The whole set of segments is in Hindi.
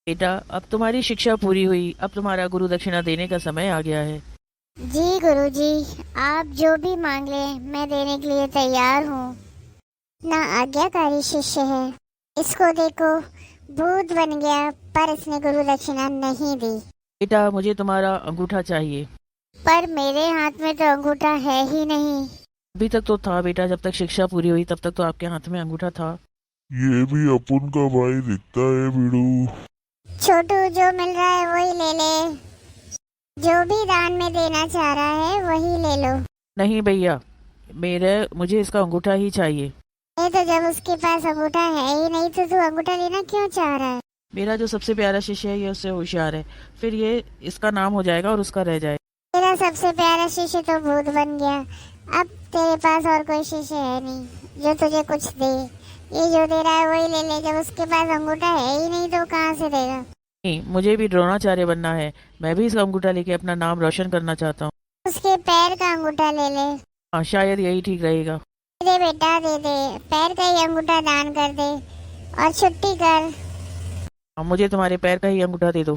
बेटा, अब तुम्हारी शिक्षा पूरी हुई, अब तुम्हारा गुरु दक्षिणा देने का समय आ गया है। जी गुरुजी, आप जो भी मांग लें मैं देने के लिए तैयार हूँ। ना आज्ञाकारी शिष्य है। इसको देखो, भूत बन गया पर इसने गुरु दक्षिणा नहीं दी। बेटा, मुझे तुम्हारा अंगूठा चाहिए। पर मेरे हाथ में तो अंगूठा है ही नहीं। अभी तक तो था बेटा, जब तक शिक्षा पूरी हुई तब तक तो आपके हाथ में अंगूठा था। ये भी अपुन का भाई दिखता है बिड़ू। छोटू, जो मिल रहा है वही ले ले। जो भी दान में देना चाह रहा है वही ले लो। नहीं भैया, मुझे इसका अंगूठा ही चाहिए। ये तो जब उसके पास अंगूठा है ही नहीं तो तू अंगूठा लेना क्यों चाह रहा है? मेरा जो सबसे प्यारा शिष्य है ये उससे होशियार है, फिर ये इसका नाम हो जाएगा और उसका रह जाएगा। तेरा सबसे प्यारा शिष्य तो भूत बन गया। अब तेरे पास और कोई शिष्य है नहीं जो तुझे कुछ दे। ये जो दे रहा है वही ले ले। जब उसके पास अंगूठा है ही नहीं तो कहाँ से देगा? नहीं, मुझे भी द्रोणाचार्य बनना है। मैं भी इसका अंगूठा लेके अपना नाम रोशन करना चाहता हूँ। उसके पैर का अंगूठा ले ले। हाँ, शायद यही ठीक रहेगा। दे बेटा, दे दे। पैर का ही अंगूठा दान कर दे और छुट्टी कर। हाँ, मुझे तुम्हारे पैर का ही अंगूठा दे दो।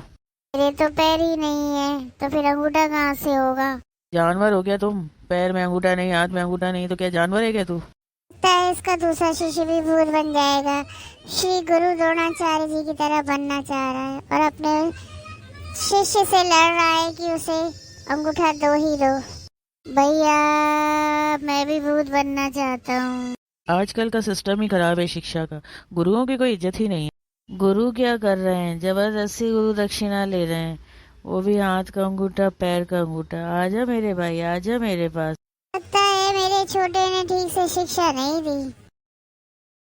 तेरे तो पैर ही नहीं है तो फिर अंगूठा कहाँ से होगा? जानवर हो गया तुम, पैर में अंगूठा नहीं, हाथ में अंगूठा नहीं, तो क्या जानवर है क्या तू? लगता है इसका दूसरा शिष्य भी भूत बन जाएगा। श्री गुरु द्रोणाचार्य जी की तरह बनना चाह रहा है और अपने शिष्य से लड़ रहा है कि उसे अंगूठा दो ही दो। भैया, मैं भी भूत बनना चाहता हूँ। आजकल का सिस्टम ही खराब है शिक्षा का। गुरुओं की कोई इज्जत ही नहीं है। गुरु क्या कर रहे हैं, जबरदस्ती गुरु दक्षिणा ले रहे हैं, वो भी हाथ का अंगूठा पैर का अंगूठा। आजा मेरे भाई, आजा मेरे पास। लगता है मेरे छोटे ने ठीक से शिक्षा नहीं दी।